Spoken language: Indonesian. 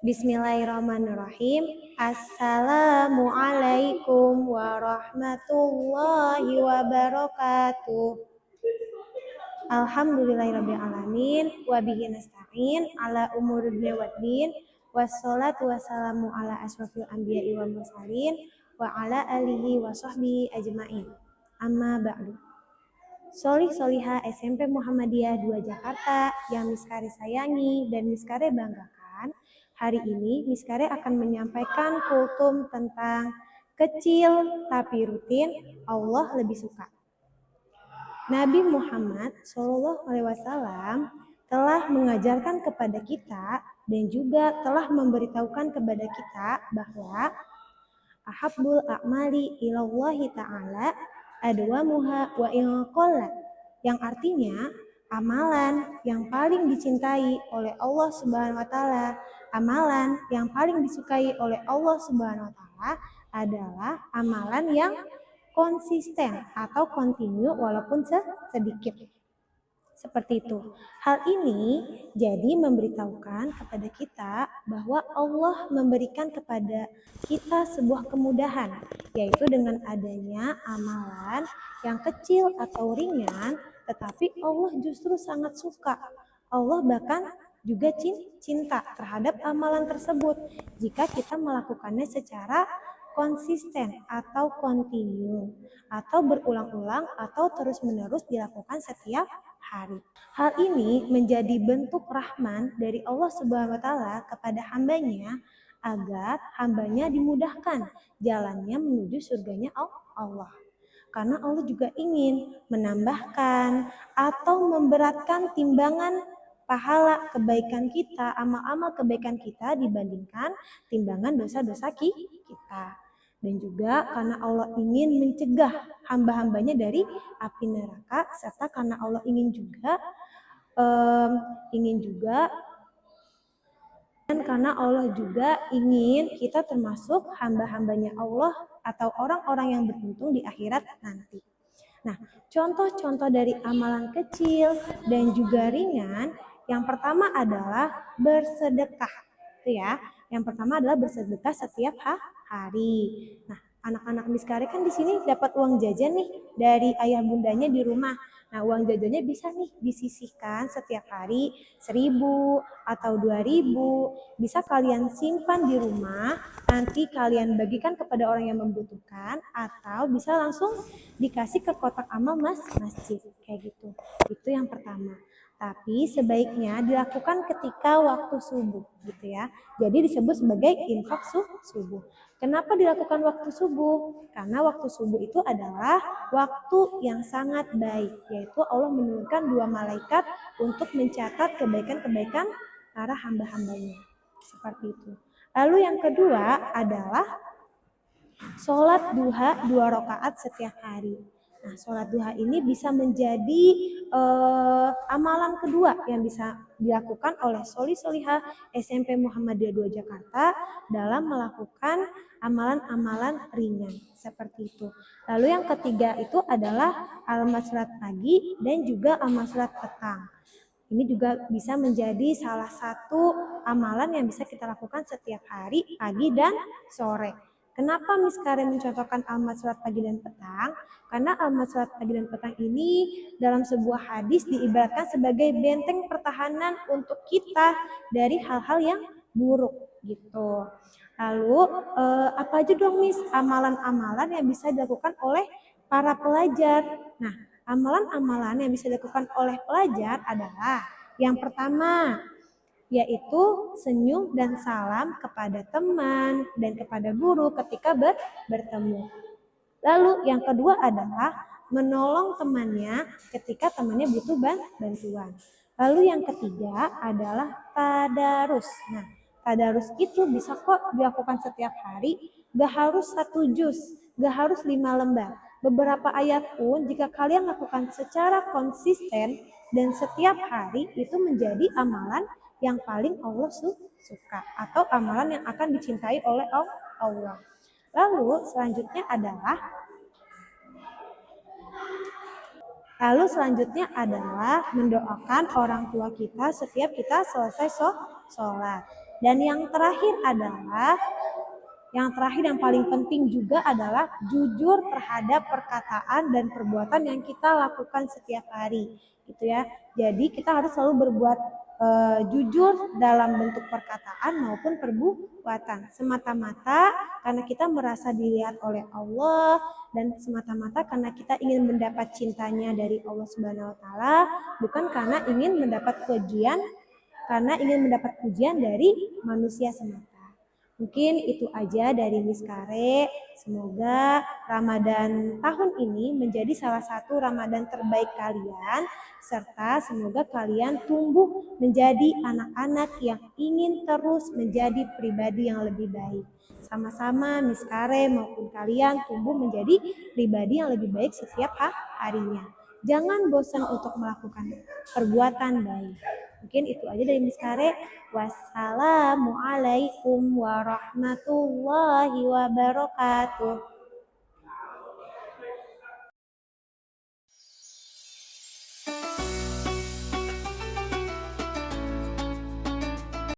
Bismillahirrahmanirrahim. Assalamualaikum warahmatullahi wabarakatuh. Alhamdulillahirrabbilalamin. Wabihi nasta'in ala umuri dunya waddin. Wassalatu wassalamu ala asyrafil anbiya'i wal mursalin wa ala alihi wa sahbihi ajma'in. Amma ba'du. Solih Soliha SMP Muhammadiyah 2 Jakarta yang Miskare sayangi dan Miskare banggakan, hari ini Miskare akan menyampaikan kultum tentang kecil tapi rutin Allah lebih suka. Nabi Muhammad SAW telah mengajarkan kepada kita dan juga telah memberitahukan kepada kita bahwa ahabbul a'mali ilallahi ta'ala adwamuha wa inqalla, yang artinya amalan yang paling dicintai oleh Allah Subhanahu wa taala, amalan yang paling disukai oleh Allah Subhanahu wa taala adalah amalan yang konsisten atau kontinu walaupun sedikit. Seperti itu. Hal ini jadi memberitahukan kepada kita bahwa Allah memberikan kepada kita sebuah kemudahan, yaitu dengan adanya amalan yang kecil atau ringan, tetapi Allah justru sangat suka. Allah bahkan juga cinta terhadap amalan tersebut jika kita melakukannya secara konsisten atau kontinu atau berulang-ulang atau terus-menerus dilakukan setiap hari. Hal ini menjadi bentuk rahman dari Allah Subhanahu wa taala kepada hambanya agar hambanya dimudahkan jalannya menuju surganya Allah. Karena Allah juga ingin menambahkan atau memberatkan timbangan pahala kebaikan kita, amal-amal kebaikan kita dibandingkan timbangan dosa-dosa kita. Dan juga karena Allah ingin mencegah hamba-hambanya dari api neraka, serta karena Allah ingin juga dan karena Allah juga ingin kita termasuk hamba-hambanya Allah atau orang-orang yang beruntung di akhirat nanti. Nah, contoh-contoh dari amalan kecil dan juga ringan, yang pertama adalah bersedekah. Itu ya. Yang pertama adalah bersedekah setiap hari. Nah, anak-anak Miskare kan di sini dapat uang jajan nih dari ayah bundanya di rumah. Nah, uang jajannya bisa nih disisihkan setiap hari 1.000 atau 2.000. Bisa kalian simpan di rumah, nanti kalian bagikan kepada orang yang membutuhkan, atau bisa langsung dikasih ke kotak amal masjid kayak gitu. Itu yang pertama. Tapi sebaiknya dilakukan ketika waktu subuh gitu ya. Jadi disebut sebagai infak subuh. Kenapa dilakukan waktu subuh? Karena waktu subuh itu adalah waktu yang sangat baik, yaitu Allah menurunkan 2 malaikat untuk mencatat kebaikan-kebaikan para hamba-hambanya. Seperti itu. Lalu yang kedua adalah sholat duha 2 rakaat setiap hari. Nah, sholat duha ini bisa menjadi amalan kedua yang bisa dilakukan oleh Solih Soliha SMP Muhammadiyah 2 Jakarta dalam melakukan amalan-amalan ringan seperti itu. Lalu yang ketiga itu adalah alamat sholat pagi dan juga alamat sholat petang. Ini juga bisa menjadi salah satu amalan yang bisa kita lakukan setiap hari, pagi dan sore. Kenapa Miskare mencontohkan alamat sholat pagi dan petang? Karena alamat sholat pagi dan petang ini dalam sebuah hadis diibaratkan sebagai benteng pertahanan untuk kita dari hal-hal yang buruk gitu. Lalu apa aja dong Miss amalan-amalan yang bisa dilakukan oleh para pelajar? Nah, amalan-amalan yang bisa dilakukan oleh pelajar adalah yang pertama, yaitu senyum dan salam kepada teman dan kepada guru ketika bertemu. Lalu yang kedua adalah menolong temannya ketika temannya butuh bantuan. Lalu yang ketiga adalah tadarus. Nah, tadarus itu bisa kok dilakukan setiap hari, gak harus 1 juz, gak harus 5 lembar. Beberapa ayat pun jika kalian lakukan secara konsisten dan setiap hari itu menjadi amalan yang paling Allah suka atau amalan yang akan dicintai oleh Allah. Lalu selanjutnya adalah mendoakan orang tua kita setiap kita selesai sholat. Dan yang terakhir yang paling penting juga adalah jujur terhadap perkataan dan perbuatan yang kita lakukan setiap hari, gitu ya. Jadi kita harus selalu berbuat jujur dalam bentuk perkataan maupun perbuatan, semata-mata karena kita merasa dilihat oleh Allah dan semata-mata karena kita ingin mendapat cintanya dari Allah Subhanahu wa taala, bukan karena ingin mendapat pujian dari manusia semata. Mungkin itu aja dari Miss Kare. Semoga Ramadan tahun ini menjadi salah satu Ramadan terbaik kalian, serta semoga kalian tumbuh menjadi anak-anak yang ingin terus menjadi pribadi yang lebih baik. Sama-sama Miss Kare maupun kalian tumbuh menjadi pribadi yang lebih baik setiap harinya. Jangan bosan untuk melakukan perbuatan baik. Mungkin itu aja dari Miss Kare. Wassalamualaikum warahmatullahi wabarakatuh.